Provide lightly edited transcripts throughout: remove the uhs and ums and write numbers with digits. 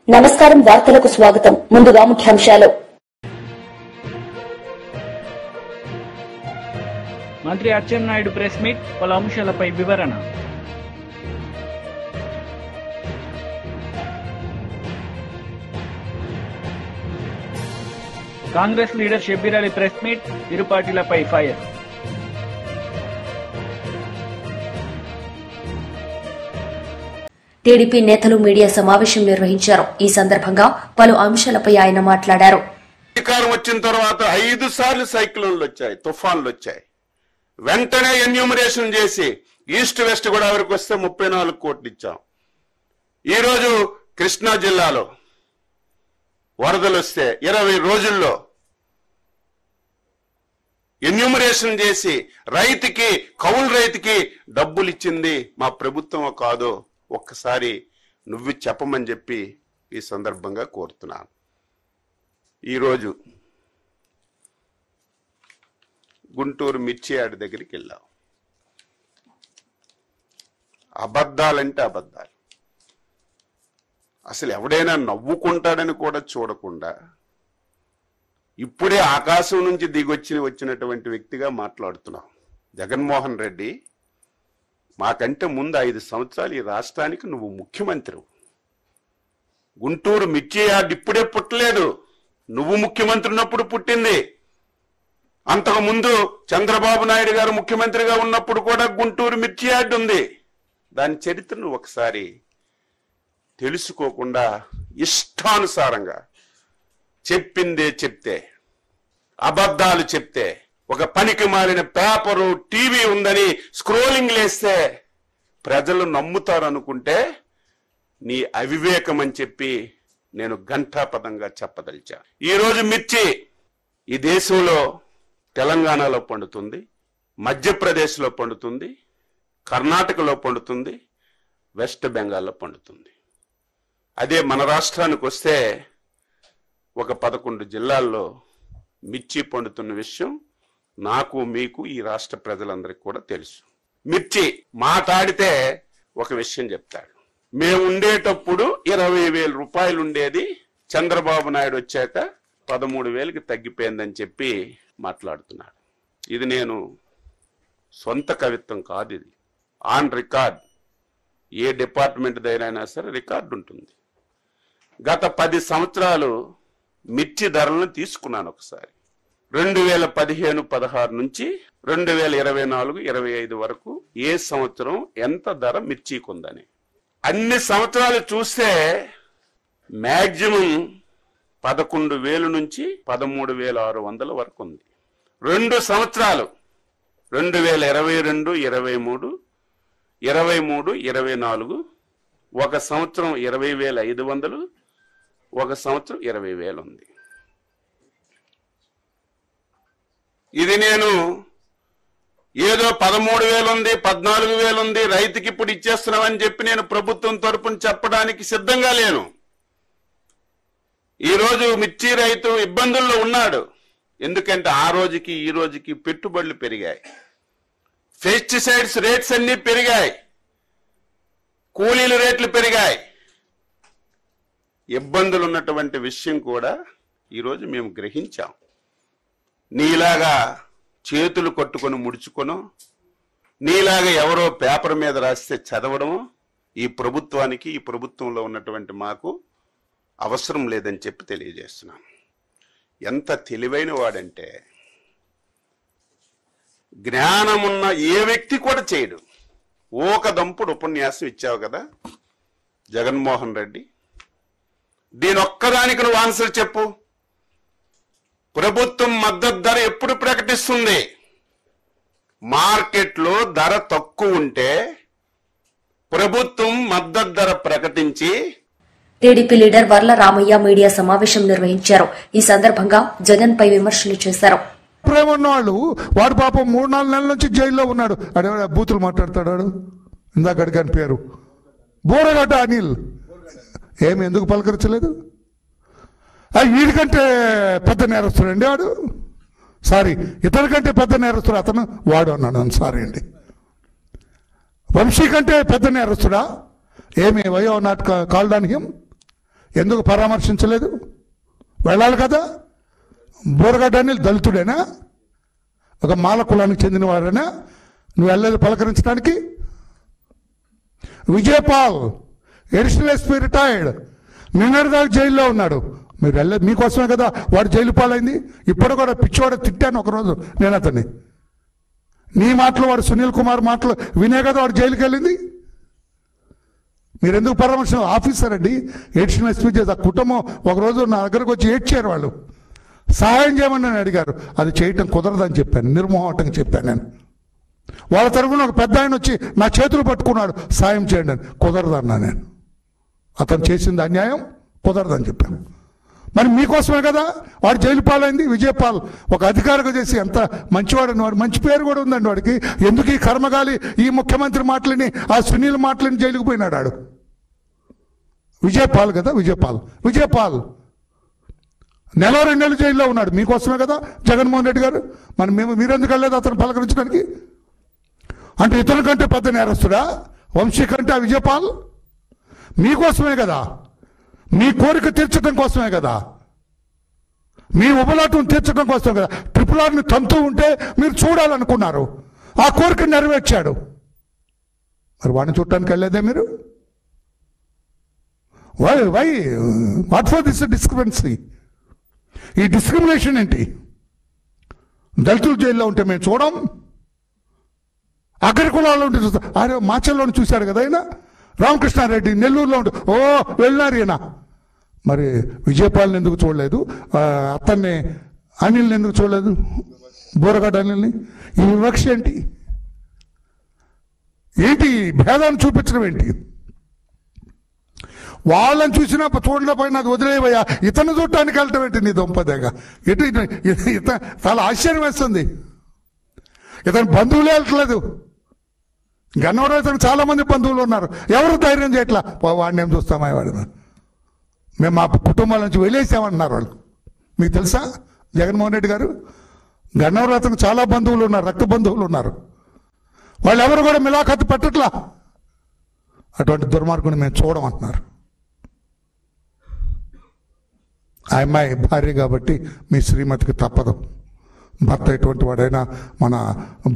నమస్కారం వార్తలకు స్వాగతం. ముందుగా ముఖ్యాంశాలు. మంత్రి అచ్చెన్నాయుడు ప్రెస్ మీట్, పలు అంశాలపై వివరణ. Congress leader Shabbir Ali press meet, ఇరు పార్టీలపై ఫైర్. టీడీపీ నేతలు మీడియా సమావేశం నిర్వహించారు. ఈ సందర్భంగా పలు అంశాలపై ఆయన మాట్లాడారు. అధికారం వచ్చిన తర్వాత 5 సార్లు సైక్లోన్లు వచ్చాయి, తుఫాన్లు వచ్చాయి. వెంటనే ఎన్యూమరేషన్ చేసి ఈస్ట్ వెస్ట్ గోదావరికి వస్తే 34 కోట్లు ఇచ్చాం. ఈరోజు కృష్ణా జిల్లాలో వరదలు వస్తే 20 రోజుల్లో ఎన్యూమరేషన్ చేసి రైతుకి, కౌలు రైతుకి డబ్బులు ఇచ్చింది మా ప్రభుత్వం కాదో ఒక్కసారి నువ్వు చెప్పమని చెప్పి ఈ సందర్భంగా కోరుతున్నాను. ఈరోజు గుంటూరు మిర్చి యార్డ్ దగ్గరికి వెళ్ళాం. అబద్ధాలంటే అబద్ధాలు. అసలు ఎవడైనా నవ్వుకుంటాడని కూడా చూడకుండా ఇప్పుడే ఆకాశం నుంచి వచ్చినటువంటి వ్యక్తిగా మాట్లాడుతున్నాం. జగన్మోహన్ రెడ్డి, మాకంటే ముందు 5 సంవత్సరాలు ఈ రాష్ట్రానికి నువ్వు ముఖ్యమంత్రి. గుంటూరు మిర్చి యార్డ్ ఇప్పుడే పుట్టలేదు, నువ్వు ముఖ్యమంత్రి ఉన్నప్పుడు పుట్టింది. అంతకు ముందు చంద్రబాబు నాయుడు గారు ముఖ్యమంత్రిగా ఉన్నప్పుడు కూడా గుంటూరు మిర్చి యార్డ్ ఉంది. దాని చరిత్రను ఒకసారి తెలుసుకోకుండా ఇష్టానుసారంగా చెప్పిందే చెప్తే, అబద్ధాలు చెప్తే, ఒక పనికి మారిన పేపరు, టీవీ ఉందని స్క్రోలింగ్ లేస్తే ప్రజలు నమ్ముతారనుకుంటే నీ అవివేకం అని చెప్పి నేను ఘంటాపదంగా చెప్పదలిచా. ఈరోజు మిర్చి ఈ దేశంలో తెలంగాణలో పండుతుంది, మధ్యప్రదేశ్లో పండుతుంది, కర్ణాటకలో పండుతుంది, వెస్ట్ బెంగాల్లో పండుతుంది. అదే మన రాష్ట్రానికి వస్తే ఒక 11 జిల్లాల్లో మిర్చి పండుతున్న విషయం నాకు, మీకు, ఈ రాష్ట్ర ప్రజలందరికీ కూడా తెలుసు. మిర్చి మాట్లాడితే ఒక విషయం చెప్తాడు. మేము ఉండేటప్పుడు 20,000 రూపాయలు ఉండేది, చంద్రబాబు నాయుడు వచ్చాక 13,000కి తగ్గిపోయిందని చెప్పి మాట్లాడుతున్నాడు. ఇది నేను సొంత కవిత్వం కాదు, ఇది ఆన్ రికార్డ్. ఏ డిపార్ట్మెంట్ దగ్గరైనా సరే రికార్డు ఉంటుంది. గత 10 సంవత్సరాలు మిర్చి ధరలను తీసుకున్నాను ఒకసారి. 2015-16 నుంచి 2024-25 వరకు ఏ సంవత్సరం ఎంత ధర మిర్చికి ఉందని అన్ని సంవత్సరాలు చూస్తే మ్యాక్సిమం 11,000 నుంచి 13,600 వరకు ఉంది. 2 సంవత్సరాలు 2022, 23, 23, 24 ఒక సంవత్సరం 20,500, ఒక సంవత్సరం 20,000 ఉంది. ఇది నేను ఏదో 13,000 ఉంది, 14,000 ఉంది, రైతుకి ఇప్పుడు ఇచ్చేస్తున్నామని చెప్పి నేను ప్రభుత్వం తరపున చెప్పడానికి సిద్ధంగా లేను. ఈరోజు మిర్చి రైతు ఇబ్బందుల్లో ఉన్నాడు. ఎందుకంటే ఆ రోజుకి ఈ రోజుకి పెట్టుబడులు పెరిగాయి, పెస్టిసైడ్స్ రేట్స్ అన్ని పెరిగాయి, కూలీల రేట్లు పెరిగాయి. ఇబ్బందులు ఉన్నటువంటి విషయం కూడా ఈరోజు మేము గ్రహించాం. నీలాగా చేతులు కట్టుకొని ముడుచుకొను, నీలాగా ఎవరో పేపర్ మీద రాస్తే చదవడము ఈ ప్రభుత్వానికి, ఈ ప్రభుత్వంలో ఉన్నటువంటి మాకు అవసరం లేదని చెప్పి తెలియజేస్తున్నాం. ఎంత తెలివైన వాడంటే జ్ఞానమున్న ఏ వ్యక్తి కూడా చేయడు. ఒక దంపుడు ఉపన్యాసం ఇచ్చావు కదా జగన్మోహన్ రెడ్డి, దీని ఒక్కదానికి నువ్వు ఆన్సర్ చెప్పు. ప్రభుత్వం మద్దతు ధర ఎప్పుడు ప్రకటిస్తుంది? మార్కెట్లో ధర తక్కువ ఉంటే ప్రభుత్వం మద్దతు ధర ప్రకటించి. TDP leader Varla Ramaiah media సమావేశం నిర్వహించారు. ఈ సందర్భంగా జగన్ పై విమర్శలు చేశారు. ప్రేమ ఉన్నవాళ్ళు వాడు పాపం 3-4 నెలల నుంచి జైల్లో ఉన్నాడు. అడే బూతులు మాట్లాడతాడు. ఇందాక అడిగాని పేరు బోరగడ్డ అనిల్. ఏమి ఎందుకు పలకరించలేదు? వీడికంటే పెద్ద నేరస్తుడండి వాడు. సారీ, ఇతనికంటే పెద్ద నేరస్తుడు అతను, వాడు అన్నాడు. సారీ అండి. వంశీ కంటే పెద్ద నేరస్తుడా? ఏమి why have not called on him? ఎందుకు పరామర్శించలేదు? వెళ్ళాలి కదా. బోరగడ్డ అనిల్ దళితుడేనా? ఒక మాల కులానికి చెందినవాడేనా? నువ్వు వెళ్ళలేదు పలకరించడానికి? విజయపాల్ ఎడిషనల్ ఎస్పీ రిటైర్డ్, నిన్నటిదాకా జైల్లో ఉన్నాడు. మీరు వెళ్ళలేదు, మీకోసమే కదా వాడు జైలు పాలైంది. ఇప్పుడు కూడా పిచ్చివాడు తిట్టాను ఒకరోజు నేను అతన్ని. నీ మాటలు, వాడు సునీల్ కుమార్ మాటలు వినే కదా వాడు జైలుకి వెళ్ళింది. మీరు ఎందుకు పరామర్శ? ఆఫీసర్ అండి, ఎడిషనల్ ఎస్పీ చేసి ఆ కుటుంబం ఒకరోజు నా దగ్గరకు వచ్చి ఏడ్చారు. వాళ్ళు సహాయం చేయమని నన్ను అడిగారు. అది చేయటం కుదరదని చెప్పాను, నిర్మోహటంగా చెప్పాను నేను. వాళ్ళ తరఫున ఒక పెద్ద ఆయన వచ్చి నా చేతులు పట్టుకున్నాడు, సాయం చేయండి అని. కుదరదన్నా నేను. అతను చేసింది అన్యాయం, కుదరదని చెప్పాను. మరి మీకోసమే కదా వాడు జైలు పాలైంది. విజయపాల్ ఒక అధికారిగా చేసి ఎంత మంచివాడని, వాడు మంచి పేరు కూడా ఉందండి వాడికి. ఎందుకు ఈ కర్మగాలి ఈ ముఖ్యమంత్రి మాటలని, ఆ సునీల్ మాటలని జైలుకు పోయినాడు ఆడు. విజయపాల్ కదా, విజయపాల్ నెల 2 నెలలు జైల్లో ఉన్నాడు. మీకోసమే కదా జగన్మోహన్ రెడ్డి గారు. మరి మీరెందుకు వెళ్ళలేదు అతను పలకరించడానికి? అంటే ఇతని కంటే పెద్ద నేరస్తుడా వంశీ కంటే ఆ విజయపాల్? మీకోసమే కదా, మీ కోరిక తీర్చడం కోసమే కదా, మీ ఉబలాటం తీర్చడం కోసమే కదా. RRRని తంతూ ఉంటే మీరు చూడాలనుకున్నారు, ఆ కోరిక నెరవేర్చాడు. మరి వాడిని చూడటానికి వెళ్ళలేదే మీరు? Why what for this discriminancy? ఈ డిస్క్రిమినేషన్ ఏంటి? దళితులు జైల్లో ఉంటే మేము చూడం, అగ్ర కులాల్లో ఉంటే చూస్తాం. అరే మాచల్లోని చూశారు కదా ఆయన, రామకృష్ణారెడ్డి నెల్లూరులో ఉంటే వెళ్ళినారు ఈయన. మరి విజయపాల్ని ఎందుకు చూడలేదు? అతన్ని అనిల్ని ఎందుకు చూడలేదు? బోరగడ్డ అనిల్ని. ఈ వివక్ష ఏంటి? భేదాన్ని చూపించడం ఏంటి? వాళ్ళని చూసినా చూడలేకపోయి నాకు వదిలేవయ్యా, ఇతను చూడటానికి వెళ్ళటం ఏంటి నీ దొంపదేగా? చాలా ఆశ్చర్యం వేస్తుంది. ఇతను బంధువులే వెళ్ళట్లేదు. గన్నవరం ఇతను చాలా మంది బంధువులు ఉన్నారు, ఎవరు ధైర్యం చేయట్లా. వాడిని ఏం చూస్తామా, వాడు మేము మా కుటుంబాల నుంచి వెళ్ళేసామన్నారు వాళ్ళు. మీకు తెలుసా జగన్మోహన్ రెడ్డి గారు? గన్నవరం అతను చాలా బంధువులు ఉన్నారు, రక్త బంధువులు ఉన్నారు. వాళ్ళు ఎవరు కూడా మిలాఖత్ పెట్టట్లా. అటువంటి దుర్మార్గుని మేము చూడమంటున్నారు. ఆ అమ్మాయి భార్య కాబట్టి మీ శ్రీమతికి తప్పదు. భర్త ఎటువంటి వాడైనా మన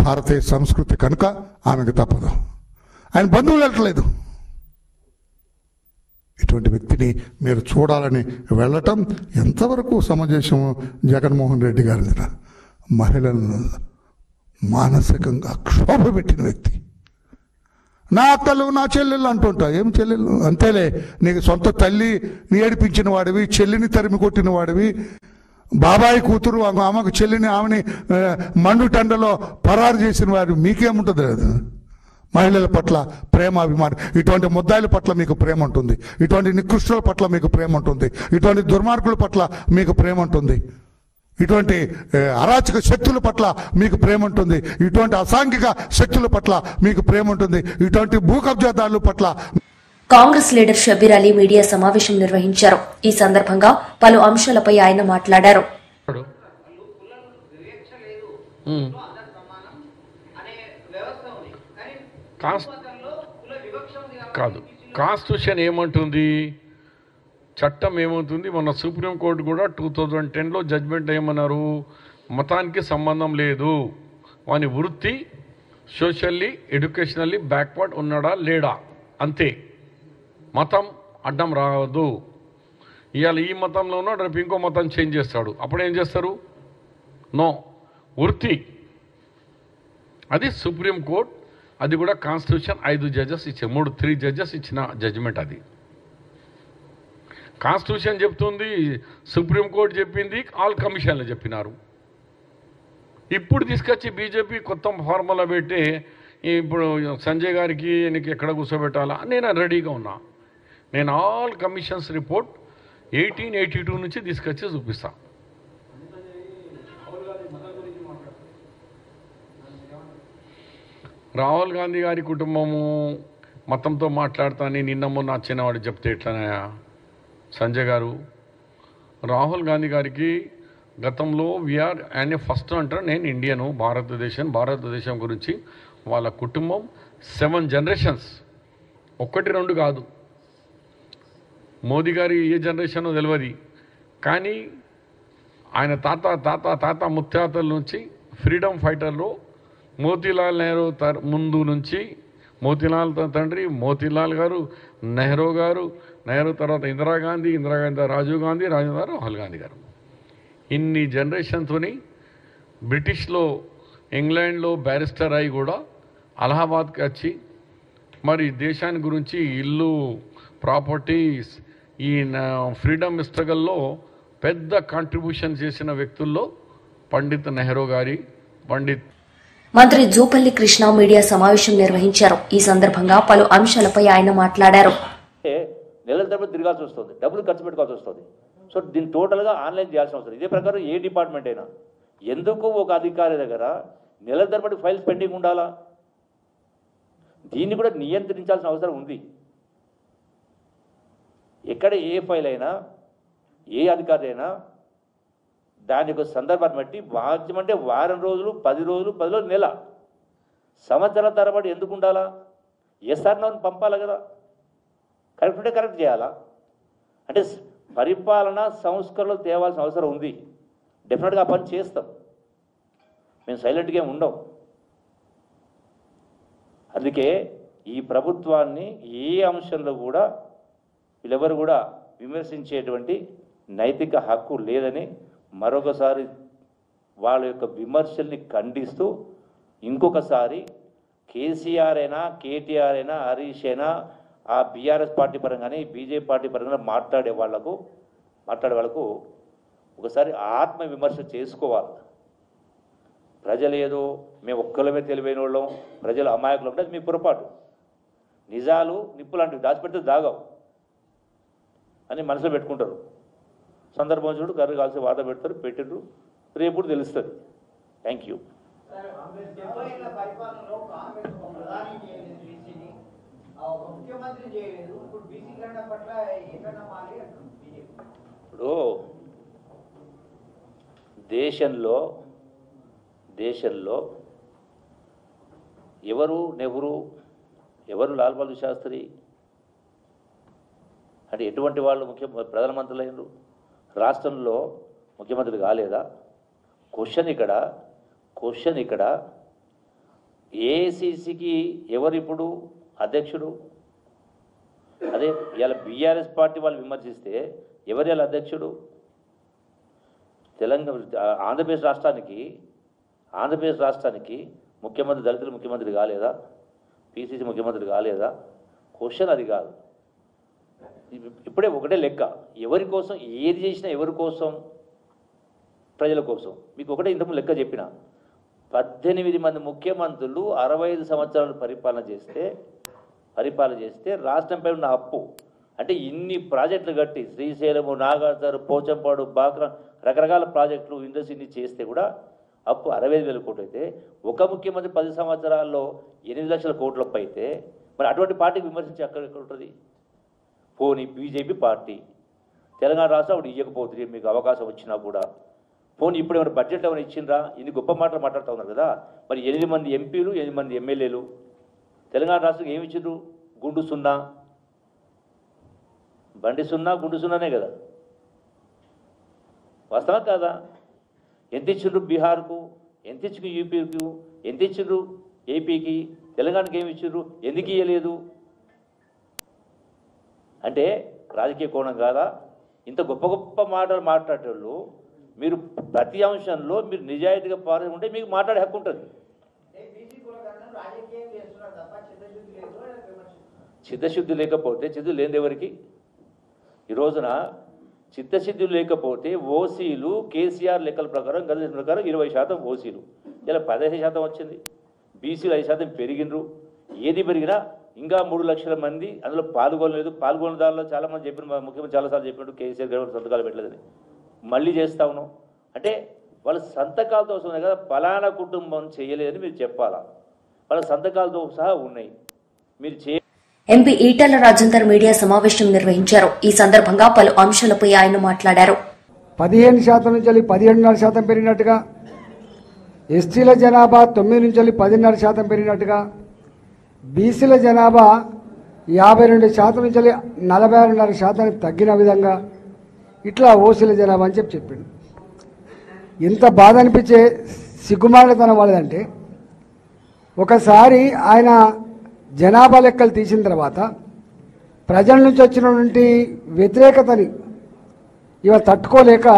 భారతీయ సంస్కృతి కనుక ఆమెకు తప్పదు. ఆయన బంధువులు వెళ్ళట్లేదు. ఇటువంటి వ్యక్తిని మీరు చూడాలని వెళ్ళటం ఎంతవరకు సమంజసము? జగన్మోహన్ రెడ్డి గారి మీద మహిళలను మానసికంగా క్షోభ పెట్టిన వ్యక్తి. నా అక్కలు, నా చెల్లెళ్ళు అంటుంటా. ఏం చెల్లెళ్ళు? అంతేలే, నీకు సొంత తల్లి నీ ఏడిపించిన వాడివి, చెల్లిని తరిమి కొట్టిన వాడివి, బాబాయి కూతురు ఆమెకు చెల్లిని ఆమెని మండుటండలో పరారు చేసిన వారు. మీకేముంటుంది? మహిళల పట్ల ప్రేమ, అభిమానం. ఇటువంటి ముద్దాయిల పట్ల మీకు ప్రేమ ఉంటుంది, ఇటువంటి నికృష్టుల పట్ల మీకు ప్రేమ ఉంటుంది, ఇటువంటి దుర్మార్గుల పట్ల మీకు ప్రేమ ఉంటుంది, ఇటువంటి అరాచక శక్తుల పట్ల మీకు ప్రేమ ఉంటుంది, ఇటువంటి అసాంఘిక శక్తుల పట్ల మీకు ప్రేమ ఉంటుంది, ఇటువంటి భూకబ్జాదారుల పట్ల. కాంగ్రెస్ లీడర్ షబ్బీర్ అలీ మీడియా సమావేశం నిర్వహించారు. ఈ సందర్భంగా పలు అంశాలపై ఆయన మాట్లాడారు. కాన్స్టిట్యూషన్ ఏమంటుంది, చట్టం ఏమవుతుంది? మన సుప్రీంకోర్టు కూడా 2010లో జడ్జిమెంట్ ఏమన్నారు? మతానికి సంబంధం లేదు, వాని వృత్తి సోషల్లీ ఎడ్యుకేషనల్లీ బ్యాక్వర్డ్ ఉన్నాడా లేడా అంతే, మతం అడ్డం రాదు. ఇవాళ ఈ మతంలో ఉన్నాడు, రేపు ఇంకో మతం చేంజ్ చేస్తాడు, అప్పుడు ఏం చేస్తారు? నో, వృత్తి. అది సుప్రీంకోర్టు, అది కూడా కాన్స్టిట్యూషన్ 5 జడ్జెస్ ఇచ్చారు, 3 జడ్జెస్ ఇచ్చిన జడ్జిమెంట్. అది కాన్స్టిట్యూషన్ చెప్తుంది, సుప్రీంకోర్టు చెప్పింది, ఆల్ కమిషన్లు చెప్పినారు. ఇప్పుడు తీసుకొచ్చి బీజేపీ కొత్త ఫార్ములా పెట్టి ఇప్పుడు సంజయ్ గారికి నీకు ఎక్కడ కూర్చోబెట్టాలా? నేను రెడీగా ఉన్నా. నేను ఆల్ కమిషన్స్ రిపోర్ట్ 1882 నుంచి తీసుకొచ్చి చూపిస్తా. రాహుల్ గాంధీ గారి కుటుంబము మతంతో మాట్లాడతానని నిన్న మొన్న చిన్నవాడు చెప్తే ఎట్లనయా సంజయ్ గారు? రాహుల్ గాంధీ గారికి గతంలో ఆయన ఫస్ట్ అంటారు, నేను ఇండియను, భారతదేశం గురించి వాళ్ళ కుటుంబం 7 జనరేషన్స్, 1 2 కాదు, మోదీ గారి ఏ జనరేషన్ తెలియదు, కానీ ఆయన తాత ముత్తాతల నుంచి ఫ్రీడమ్ ఫైటర్లో మోతీలాల్ నెహ్రూ ముందు నుంచి మోతీలాల్ తండ్రి మోతీలాల్ గారు, నెహ్రూ తర్వాత ఇందిరాగాంధీ రాజీవ్ గాంధీ రాహుల్ గాంధీ గారు, ఇన్ని జనరేషన్తోని బ్రిటిష్లో ఇంగ్లాండ్లో బ్యారిస్టర్ అయి కూడా అలహాబాద్కి వచ్చి మరి దేశాన్ని గురించి ఇల్లు ప్రాపర్టీస్ ఈ ఫ్రీడమ్ స్ట్రగల్లో పెద్ద కాంట్రిబ్యూషన్ చేసిన వ్యక్తుల్లో పండిత్ నెహ్రూ గారి మంత్రి జూపల్లి కృష్ణ మీడియా సమావేశం నిర్వహించారు. ఈ సందర్భంగా పలు అంశాలపై ఆయన మాట్లాడారు. నెలల తరబడి తిరగాల్సి వస్తుంది, డబ్బులు ఖర్చు పెట్టుకోవాల్సి వస్తుంది. సో దీన్ని టోటల్గా ఆన్లైన్ చేయాల్సిన అవసరం. ఇదే ప్రకారం ఏ డిపార్ట్మెంట్ అయినా ఎందుకు ఒక అధికారి దగ్గర నెలల తరబడి ఫైల్స్ పెండింగ్ ఉండాలా? దీన్ని కూడా నియంత్రించాల్సిన అవసరం ఉంది. ఎక్కడ ఏ ఫైల్ అయినా ఏ అధికారి అయినా దాని యొక్క సందర్భాన్ని బట్టి వాద్యమంటే వారం రోజులు 10 రోజులు 10 రోజులు నెల సంవత్సరాల తరబడి ఎందుకు ఉండాలా? ఎస్ఆర్నోని పంపాలి కదా, కరెక్ట్ ఉంటే కరెక్ట్ చేయాలా? అంటే పరిపాలన సంస్కరణలు తేవాల్సిన అవసరం ఉంది. డెఫినెట్గా ఆ పని చేస్తాం, మేము సైలెంట్గా ఉండం. అందుకే ఈ ప్రభుత్వాన్ని ఏ అంశంలో కూడా వీళ్ళెవరు కూడా విమర్శించేటువంటి నైతిక హక్కు లేదని మరొకసారి వాళ్ళ యొక్క విమర్శల్ని ఖండిస్తూ ఇంకొకసారి కేసీఆర్ అయినా కేటీఆర్ అయినా హరీష్ అయినా ఆ బీఆర్ఎస్ పార్టీ పరంగానే బీజేపీ పార్టీ పరంగా మాట్లాడే వాళ్ళకు ఒకసారి ఆత్మ విమర్శ చేసుకోవాలి. ప్రజలు ఏదో మేము ఒక్కలమే తెలివైన వాళ్ళం, ప్రజలు అమాయకులు అంటే మీ పొరపాటు. నిజాలు నిప్పు లాంటివి దాచిపెడితే దాగవు అని మనసులో పెట్టుకుంటారు. సందర్భం చూడు కర్ర కాల్సి వాత పెడతారు, పెట్టిండ్రు, రేపు తెలుస్తుంది. Thank you. ఇప్పుడు దేశంలో ఎవరు నెహ్రూ, ఎవరు లాల్ బహదూర్ శాస్త్రి అంటే ఎటువంటి వాళ్ళు ప్రధానమంత్రులు అయినరు? రాష్ట్రంలో ముఖ్యమంత్రి కాలేదా? క్వశ్చన్ ఇక్కడ ఏఐసిసికి ఎవరు ఇప్పుడు అధ్యక్షుడు? అదే ఇలా బీఆర్ఎస్ పార్టీ వాళ్ళు విమర్శిస్తే ఎవరు ఇలా అధ్యక్షుడు? ఆంధ్రప్రదేశ్ రాష్ట్రానికి ముఖ్యమంత్రి దళితులు ముఖ్యమంత్రి కాలేదా? పిసిసి ముఖ్యమంత్రి కాలేదా? క్వశ్చన్ అది కాదు. ఇప్పుడే ఒకటే లెక్క, ఎవరి కోసం ఏది చేసినా ఎవరి కోసం? ప్రజల కోసం. మీకు ఒకటే ఇంతకు లెక్క చెప్పిన 18 మంది ముఖ్యమంత్రులు 65 సంవత్సరాలు పరిపాలన చేస్తే రాష్ట్రంపై ఉన్న అప్పు అంటే ఇన్ని ప్రాజెక్టులు కట్టి శ్రీశైలము, నాగార్జున, పోచంపాడు, బాక్రా రకరకాల ప్రాజెక్టులు ఇండస్ట్రీని చేస్తే కూడా అప్పు 65,000 కోట్లు అయితే ఒక ముఖ్యమంత్రి 10 సంవత్సరాల్లో 8 లక్షల కోట్ల అప్పు అయితే మరి అటువంటి పార్టీకి విమర్శించి ఎక్కడ ఉంటుంది? పోనీ బీజేపీ పార్టీ తెలంగాణ రాష్ట్రం అప్పుడు ఇవ్వకపోతుంది మీకు అవకాశం వచ్చినా కూడా. పోనీ ఇప్పుడు ఏమైనా బడ్జెట్ ఏమైనా ఇచ్చిండ్రా? ఇన్ని గొప్ప మాటలు మాట్లాడుతూ ఉన్నారు కదా. మరి 8 మంది ఎంపీలు 8 మంది ఎమ్మెల్యేలు తెలంగాణ రాష్ట్రం ఏమి ఇచ్చిండ్రు? గుండు సున్నా, బండి సున్నా, గుండు సున్నానే కదా. వాస్తవా కాదా? ఎంత ఇచ్చిండ్రు బీహార్కు, ఎంత ఇచ్చిండ్రు యూపీకు, ఎంత ఇచ్చిండ్రు ఏపీకి? తెలంగాణకి ఏమి ఇచ్చిండ్రు? ఎందుకు ఇవ్వలేదు? అంటే రాజకీయ కోణం కాదా? ఇంత గొప్ప గొప్ప మాటలు మాట్లాడేటోళ్ళు మీరు ప్రతి అంశంలో మీరు నిజాయితీగా పాల్గొంటే మీకు మాట్లాడే హక్కు ఉంటుంది. చిత్తశుద్ధి లేకపోతే చిత్తశుద్ధి లేనిది ఎవరికి? ఈ రోజున చిత్తశుద్ధి లేకపోతే ఓసీలు కేసీఆర్ లెక్కల ప్రకారం గత ప్రకారం 20% ఓసీలు, ఇలా 15% వచ్చింది. బీసీలు 5% పెరిగినరు. ఏది పెరిగినా ఇంకా 3 లక్షల మంది అందులో పాల్గొనలేదు. పాల్గొన్న దానిలో చాలామంది చెప్పిన, ముఖ్యమంత్రి చాలాసార్లు చెప్పినట్టు కేసీఆర్ గవర్నమెంట్ సంతకాలు పెట్టలేదని మళ్ళీ చేస్తా ఉన్నాం. అంటే వాళ్ళ సంతకాలతో వస్తుంది కదా, ఫలానా కుటుంబం చేయలేదని మీరు చెప్పాలా? వాళ్ళ సంతకాలతో సహా ఉన్నాయి. మీరు ఎంపీ ఈటెల రాజేందర్ మీడియా సమావేశం నిర్వహించారు. ఈ సందర్భంగా పలు అంశాలపై ఆయన మాట్లాడారు. 15% నుంచి 17.5% పెరిగినట్టుగా, ఎస్టీల జనాభా 9 నుంచి 10.5% పెరిగినట్టుగా, బీసీల జనాభా 52% నుంచి 46% తగ్గిన విధంగా ఇట్లా ఓసీల జనాభా అని చెప్పిండు. ఎంత బాధ అనిపించే సిగ్గుమాలితనం వాళ్ళదంటే, ఒకసారి ఆయన జనాభా లెక్కలు తీసిన తర్వాత ప్రజల నుంచి వచ్చినటువంటి వ్యతిరేకతని ఇవాళ తట్టుకోలేక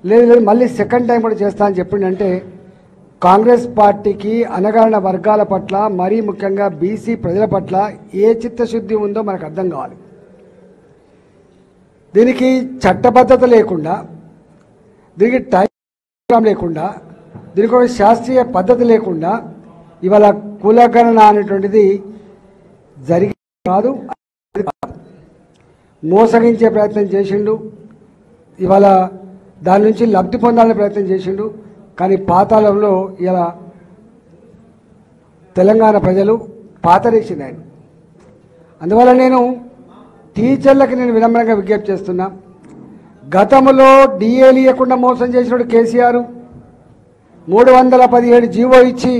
లేదు మళ్ళీ సెకండ్ టైం కూడా చేస్తా అని చెప్పిండంటే, కాంగ్రెస్ పార్టీకి అణగారిన వర్గాల పట్ల, మరీ ముఖ్యంగా బీసీ ప్రజల పట్ల ఏ చిత్తశుద్ధి ఉందో మనకు అర్థం కావాలి. దీనికి చట్టబద్ధత లేకుండా, దీనికి టైం లేకుండా, దీనికి ఒక శాస్త్రీయ పద్ధతి లేకుండా ఇవాళ కులగణన అనేటువంటిది జరిగి కాదు, మోసగించే ప్రయత్నం చేసిండు. ఇవాళ దాని నుంచి లబ్ధి పొందాలనే ప్రయత్నం చేసిండు. కానీ పాతాళంలో ఇలా తెలంగాణ ప్రజలు పాతరేసింది ఆయన. అందువల్ల నేను టీచర్లకి వినమ్రంగా విజ్ఞప్తి చేస్తున్నా. గతంలో డిఏలు ఇవ్వకుండా మోసం చేసినాడు కేసీఆర్. 317 జీవో ఇచ్చి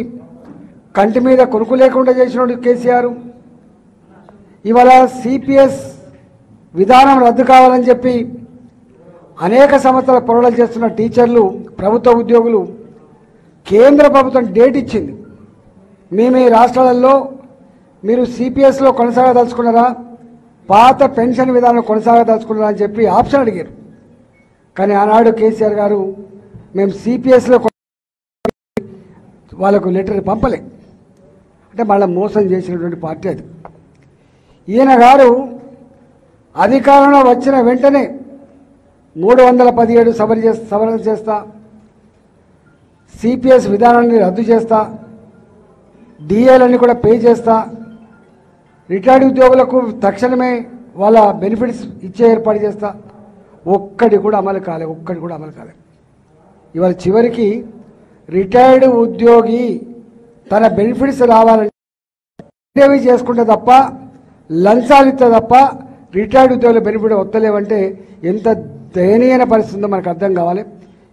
కంటి మీద కొనుక్కు లేకుండా చేసినాడు కేసీఆర్. ఇవాళ సిపిఎస్ విధానం రద్దు కావాలని చెప్పి అనేక సంవత్సరాల పోరాటాలు చేస్తున్న టీచర్లు, ప్రభుత్వ ఉద్యోగులు కేంద్ర ప్రభుత్వం డేట్ ఇచ్చింది. మీ రాష్ట్రాలలో మీరు సిపిఎస్లో కొనసాగదలుచుకున్నారా, పాత పెన్షన్ విధానం కొనసాగదలుచుకున్నారా అని చెప్పి ఆప్షన్ అడిగారు. కానీ ఆనాడు కేసీఆర్ గారు మేము సిపిఎస్లో వాళ్ళకు లెటర్ పంపలే. అంటే మళ్ళీ మోసం చేసినటువంటి పార్టీ అది. ఈయన గారు అధికారంలో వచ్చిన వెంటనే 317 సవరణ చేస్తా, సిపిఎస్ విధానాన్ని రద్దు చేస్తా, డిఏలన్నీ కూడా పే చేస్తా, రిటైర్డ్ ఉద్యోగులకు తక్షణమే వాళ్ళ బెనిఫిట్స్ ఇచ్చే ఏర్పాటు చేస్తా. ఒక్కటి కూడా అమలు కాలే. ఇవాళ చివరికి రిటైర్డ్ ఉద్యోగి తన బెనిఫిట్స్ రావాలంటే చేసుకుంటే తప్ప, లంచాలు ఇస్తే తప్ప రిటైర్డ్ ఉద్యోగుల బెనిఫిట్ వస్తలేవంటే ఎంత దయనీయమైన పరిస్థితి ఉందో మనకు అర్థం కావాలి.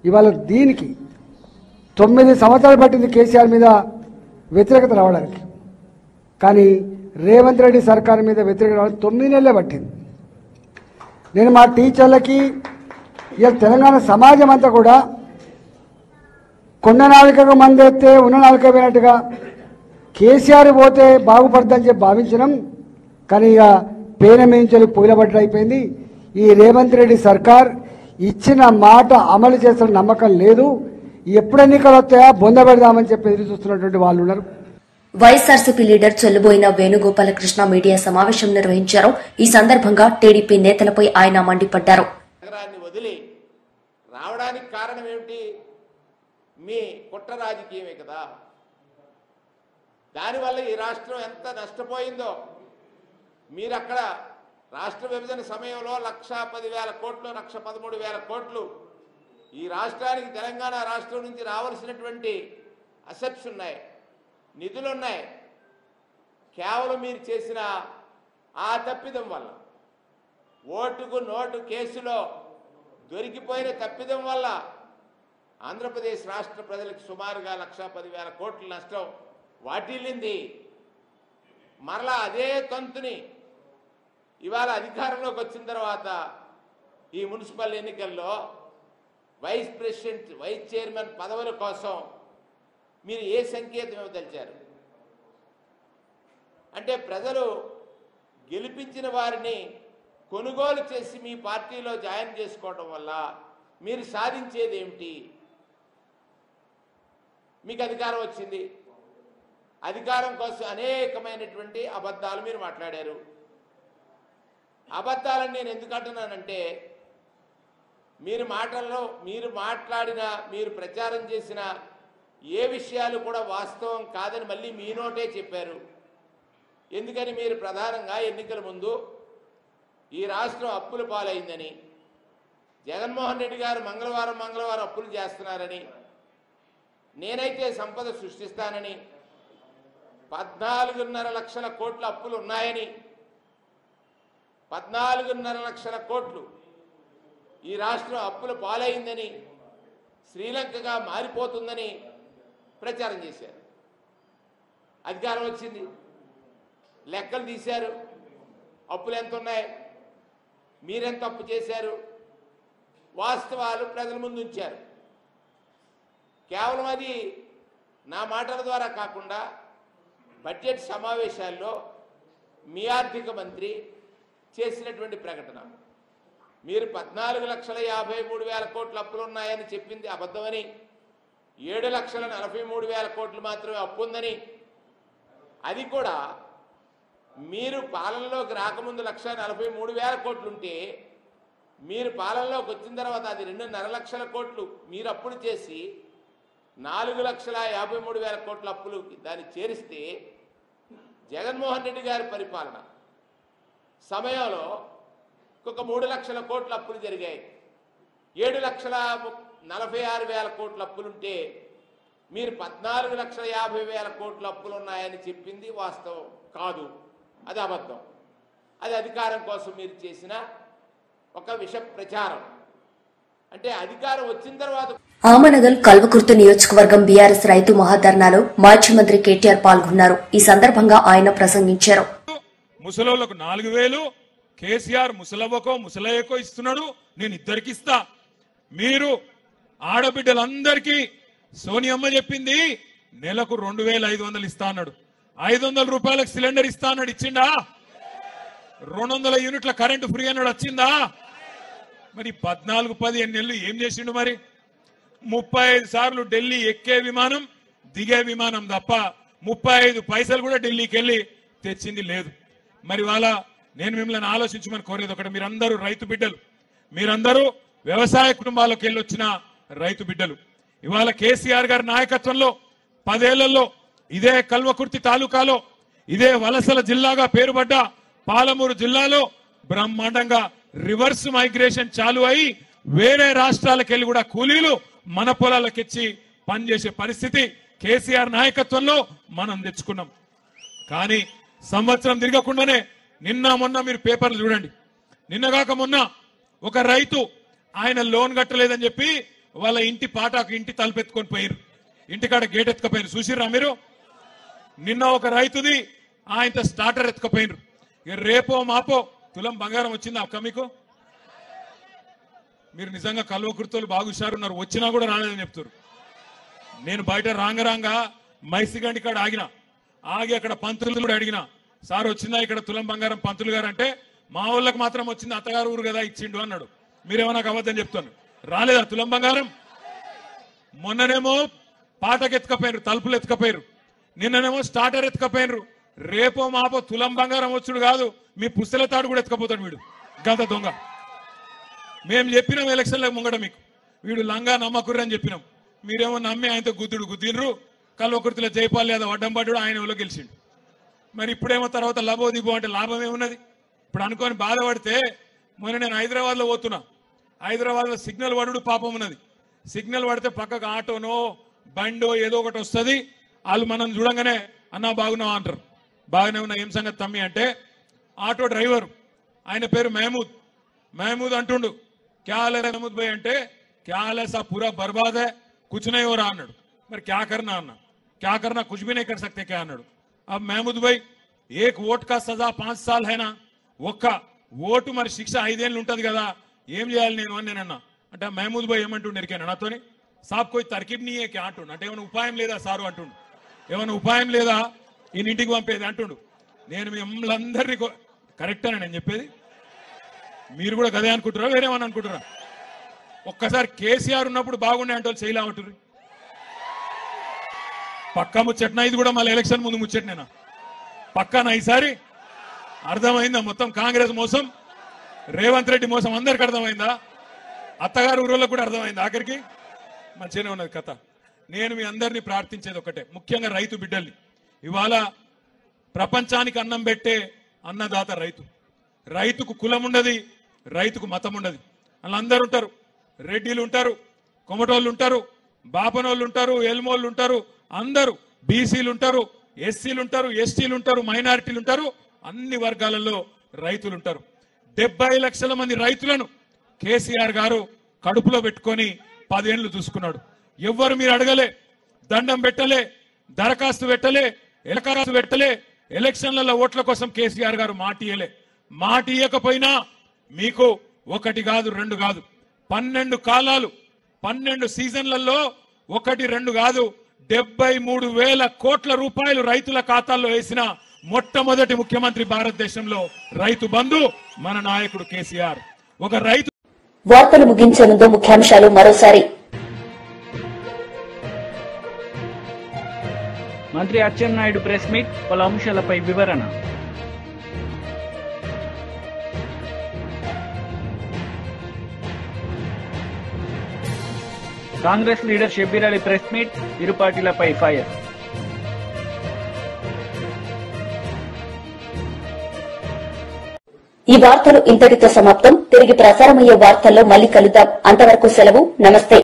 ఇవాళ దీనికి 9 సంవత్సరాలు పట్టింది కేసీఆర్ మీద వ్యతిరేకత రావడానికి. కానీ రేవంత్ రెడ్డి సర్కారు మీద వ్యతిరేకత రావడానికి 9 నెలలే పట్టింది. నేను మా టీచర్లకి, ఇవాళ తెలంగాణ సమాజం అంతా కూడా కొన్న నాలుకకు మందెత్తే ఉన్న నాలుక పోయినట్టుగా కేసీఆర్ పోతే బాగుపడదని చెప్పి భావించినాం. కానీ ఇక పేన మేంచలు పొగిలబడ్డ అయిపోయింది. ఈ రేవంత్ రెడ్డి సర్కార్ ఇచ్చిన మాట అమలు చేస్తున్న నమ్మకం లేదు. ఎప్పుడు ఎన్నికలు వస్తాయా బొంద పెడదామని చెప్పి ఎదురు చూస్తున్నటువంటి వాళ్ళు ఉన్నారు. వైఎస్ఆర్సీపీ లీడర్ చెల్లుబోయిన వేణుగోపాలకృష్ణ మీడియా సమావేశం నిర్వహించారు. ఈ సందర్భంగా టీడీపీ నేతలపై ఆయన మండిపడ్డారు. నగరాన్ని వదిలి రావడానికి కారణం ఏమిటి? మీ కుట్ర రాజకీయమే కదా. దానివల్ల ఈ రాష్ట్రం ఎంత నష్టపోయిందో మీరు అక్కడ రాష్ట్ర విభజన సమయంలో 1,10,000 కోట్లు, 1,13,000 కోట్లు ఈ రాష్ట్రానికి, తెలంగాణ రాష్ట్రం నుంచి రావాల్సినటువంటి అసెట్స్ ఉన్నాయి, నిధులున్నాయి. కేవలం మీరు చేసిన ఆ తప్పిదం వల్ల, ఓటుకు నోటు కేసులో దొరికిపోయిన తప్పిదం వల్ల ఆంధ్రప్రదేశ్ రాష్ట్ర ప్రజలకు సుమారుగా 1,10,000 కోట్ల నష్టం వాటిల్లింది. మరలా అదే తంతుని ఇవాళ అధికారంలోకి వచ్చిన తర్వాత ఈ మున్సిపల్ ఎన్నికల్లో వైస్ ప్రెసిడెంట్, వైస్ చైర్మన్ పదవుల కోసం మీరు ఏ సంకేతం ఇవ్వదలిచారు? అంటే ప్రజలు గెలిపించిన వారిని కొనుగోలు చేసి మీ పార్టీలో జాయిన్ చేసుకోవడం వల్ల మీరు సాధించేది ఏమిటి? మీకు అధికారం వచ్చింది, అధికారం కోసం అనేకమైనటువంటి అబద్ధాలు మీరు మాట్లాడారు. అబద్ధాలని నేను ఎందుకు అంటున్నానంటే, మీరు మాటల్లో మీరు మాట్లాడిన, మీరు ప్రచారం చేసిన ఏ విషయాలు కూడా వాస్తవం కాదని మళ్ళీ మీ నోటే చెప్పారు. ఎందుకని? మీరు ప్రధానంగా ఎన్నికల ముందు ఈ రాష్ట్రం అప్పుల పాలైందని, జగన్మోహన్ రెడ్డి గారు మంగళవారం అప్పులు చేస్తున్నారని, నేనైతే సంపద సృష్టిస్తానని, 14.5 లక్షల కోట్ల అప్పులు ఉన్నాయని, 14.5 లక్షల కోట్లు ఈ రాష్ట్రం అప్పుల పాలైందని, శ్రీలంకగా మారిపోతుందని ప్రచారం చేశారు. అధికారం వచ్చింది, లెక్కలు తీశారు, అప్పులు ఎంత ఉన్నాయి, మీరెంత అప్పు చేశారు, వాస్తవాలు ప్రజల ముందు ఉంచారు. కేవలం అది నా మాటల ద్వారా కాకుండా బడ్జెట్ సమావేశాల్లో మీ ఆర్థిక మంత్రి చేసినటువంటి ప్రకటన, మీరు 14,53,000 కోట్ల అప్పులు ఉన్నాయని చెప్పింది అబద్ధమని, 7,43,000 కోట్లు మాత్రమే అప్పు ఉందని, అది కూడా మీరు పాలనలోకి రాకముందు 1,43,000 కోట్లు ఉంటే మీరు పాలనలోకి వచ్చిన తర్వాత అది 2.5 లక్షల కోట్లు మీరు అప్పులు చేసి 4,53,000 కోట్ల అప్పులు దాన్ని చేరిస్తే జగన్మోహన్ రెడ్డి గారి పరిపాలన సమయంలో ఒక 3 లక్షల కోట్ల అప్పులు జరిగాయి. 7,46,000 కోట్ల అప్పులుంటే మీరు 14,50,000 కోట్ల అప్పులు ఉన్నాయని చెప్పింది వాస్తవం కాదు, అది అబద్ధం. అది అధికారం కోసం మీరు చేసిన ఒక విష ప్రచారం. అంటే అధికారం వచ్చిన తర్వాత ఆమనగల్ కల్వకుర్తి నియోజకవర్గం బీఆర్ఎస్ రైతు మహాధర్నాలో మాజీ మంత్రి కేటీఆర్ పాల్గొన్నారు. ఈ సందర్భంగా ఆయన ప్రసంగించారు. ముసలోళ్లకు 4,000 కేసీఆర్ ముసలవ్వకో ముసలయ్యకో ఇస్తున్నాడు, నేను ఇద్దరికి ఇస్తా. మీరు ఆడబిడ్డలందరికీ సోనియమ్మ చెప్పింది నెలకు 2,500 ఇస్తా అన్నాడు. 500 రూపాయలకు సిలిండర్ ఇస్తా అన్నాడు, ఇచ్చిండా? 200 యూనిట్ల కరెంటు ఫ్రీ అన్నాడు, వచ్చిందా? మరి 14-15 నెలలు ఏం చేసిండు? మరి 35 సార్లు ఢిల్లీ ఎక్కే విమానం దిగే విమానం తప్ప 35 పైసలు కూడా ఢిల్లీకి వెళ్ళి తెచ్చింది లేదు. మరి వాళ్ళ నేను మిమ్మల్ని ఆలోచించమని కోరేది ఒకటి, మీరందరూ రైతు బిడ్డలు, మీరందరూ వ్యవసాయ కుటుంబాలకు వెళ్ళి వచ్చిన రైతు బిడ్డలు. ఇవాళ కేసీఆర్ గారి నాయకత్వంలో 10 ఏళ్లలో ఇదే కల్వకుర్తి తాలూకాలో, ఇదే వలసల జిల్లాగా పేరుపడ్డ పాలమూరు జిల్లాలో బ్రహ్మాండంగా రివర్స్ మైగ్రేషన్ చాలు అయి వేరే రాష్ట్రాలకు వెళ్ళి కూడా కూలీలు మన పొలాలకిచ్చి పనిచేసే పరిస్థితి కేసీఆర్ నాయకత్వంలో మనం తెచ్చుకున్నాం. కానీ సంవత్సరం తిరగకుండానే నిన్న మొన్న మీరు పేపర్లు చూడండి, నిన్నగాక మొన్న ఒక రైతు ఆయన లోన్ కట్టలేదని చెప్పి వాళ్ళ ఇంటి పాటాకు ఇంటి తలుపెత్తుకొని పోయారు, ఇంటికాడ గేట్ ఎత్తుకపోయారు. చూసిర్రా మీరు? నిన్న ఒక రైతుది ఆయన స్టార్టర్ ఎత్తుకపోయినారు. రేపో మాపో తులం బంగారం వచ్చిందా అక్క మీకు? మీరు నిజంగా కల్వకుర్తోలు బాగా హుషారున్నారు, వచ్చినా కూడా రాలేదని చెప్తారు. నేను బయట రాంగ మైసిగండి కాడ ఆగి అక్కడ పంతులు కూడా అడిగినా, సార్ వచ్చిందా ఇక్కడ తులం బంగారం పంతులు గారు అంటే, మా ఊళ్ళకి మాత్రం వచ్చింది, అత్తగారు ఊరు కదా ఇచ్చిండు అన్నాడు. మీరేమో నాకు అబద్ధం చెప్తాను, రాలేదా తులం బంగారం? మొన్ననేమో పాటకు ఎత్తుకపోయినారు, తలుపులు ఎత్తుకపోయారు, నిన్ననేమో స్టార్టర్ ఎత్తుకపోయినారు. రేపో మాపో తులం బంగారం వచ్చుడు కాదు, మీ పుస్తల తాడు కూడా ఎత్తుకపోతాడు వీడు, గంత దొంగ. మేము చెప్పినాం ఎలక్షన్లకు ముంగట మీకు, వీడు లంగా నమ్మకుర్రు అని చెప్పినాం. మీరేమో నమ్మి ఆయనతో గుద్దినరు. కల్వకుర్తిలో జైపాల్ యాదవ్ అడ్డం పడ్డాడు, ఆయన ఊళ్ళో గెలిచిండు. మరి ఇప్పుడేమో తర్వాత లబో దిబో అంటే లాభం ఏమున్నది? ఇప్పుడు అనుకొని బాధపడితే, మొన్న నేను హైదరాబాద్లో పోతున్నా, హైదరాబాద్లో సిగ్నల్ పడుడు పాపం ఉన్నది. సిగ్నల్ పడితే పక్కకు ఆటోనో బండో ఏదో ఒకటి వస్తుంది, వాళ్ళు మనం చూడంగానే అన్నా బాగున్నావు అంటారు. బాగానే ఉన్నా, ఏం సంగతి తమ్మి అంటే, ఆటో డ్రైవర్ ఆయన పేరు महमूद अंटुंडु क्या हाल है महमूद भाई अंटे क्या हाल है साहब पूरा बर्बाद है कुछ नहीं हो रहा अन्नाडु మరి क्या करना अन्ना क्या करना कुछ भी नहीं कर सकते क्या अन्नाडु अब महमूद भाई एक वोट का सजा 5 साल है ना ఒక్క ఓటు మరి శిక్ష 5 ఏళ్ళు ఉంటది కదా ఏం చేయాలి నేను అన్నానన్నా అంటే మహమూద్ భాయ్ ఏమంటుండు ఎరికేనా నాతోని సాబ్ कोई तरकीब नहीं है क्या అంటుండు అంటే ఏమైనా ఉపాయం లేదా సారు అంటుండు ఏమైనా ఉపాయం లేదా ఈ ఇంటికి పంపేది అంటుండు నేను మిమ్మల్ందరినీ కరెక్ట్ అని నేను చెప్పేది మీరు కూడా గదే అనుకుంటారా వేరేమని అనుకుంటారా ఒక్కసారి కేసీఆర్ ఉన్నప్పుడు బాగుండే అంటే వాళ్ళు చేయలే అంటారు పక్కా ముచ్చట్నా ఇది కూడా మళ్ళీ ఎలక్షన్ ముందు ముచ్చట్నేనా పక్కానా ఈసారి అర్థమైందా మొత్తం కాంగ్రెస్ మోసం రేవంత్ రెడ్డి మోసం అందరికి అర్థమైందా అత్తగారు ఊరోళ్ళకు కూడా అర్థమైందా ఆఖరికి మంచిగానే ఉన్నది కథ నేను మీ అందరినీ ప్రార్థించేది ఒకటే ముఖ్యంగా రైతు బిడ్డల్ని ఇవాళ ప్రపంచానికి అన్నం పెట్టే అన్నదాత రైతు రైతుకు కులం ఉండదు రైతుకు మతం ఉండదు వాళ్ళందరూ ఉంటారు రెడ్డిలు ఉంటారు కొమటోళ్ళు ఉంటారు బాపనోళ్ళు ఉంటారు ఎల్మోళ్ళు ఉంటారు అందరూ బీసీలు ఉంటారు ఎస్సీలు ఉంటారు ఎస్టీలు ఉంటారు మైనారిటీలు ఉంటారు అన్ని వర్గాలలో రైతులు ఉంటారు 70 లక్షల మంది రైతులను కేసీఆర్ గారు కడుపులో పెట్టుకొని 10 ఏళ్లు చూసుకున్నాడు ఎవ్వరు మీరు అడగలే దండం పెట్టలే దరఖాస్తు పెట్టలే ఎలకారాస్తు పెట్టలే ఎలక్షన్లలో ఓట్ల కోసం కేసీఆర్ గారు మాటియలే మాట ఇయ్యకపోయినా మీకు ఒకటి కాదు రెండు కాదు 12 కాలాలు 12 సీజన్లలో ఒకటి రెండు కాదు 73,000 కోట్ల రూపాయలు రైతుల ఖాతాల్లో వేసిన మొట్టమొదటి ముఖ్యమంత్రి భారతదేశంలో రైతు బంధు మన నాయకుడు కేసీఆర్. ఒక రైతు. వార్తలు ముగించే ముందు ముఖ్యాంశాలు మరోసారి. మంత్రి అచ్చెన్నాయుడు ప్రెస్ మీట్, పలు అంశాలపై వివరణ. Congress leader Shabbir Ali press meet, ఇరు పార్టీలపై ఫైర్. ఈ వార్తలు ఇంతటితో సమాప్తం. తిరిగి ప్రసారమయ్యే వార్తల్లో మళ్లీ కలుద్దాం. అంతవరకు సెలవు. నమస్తే.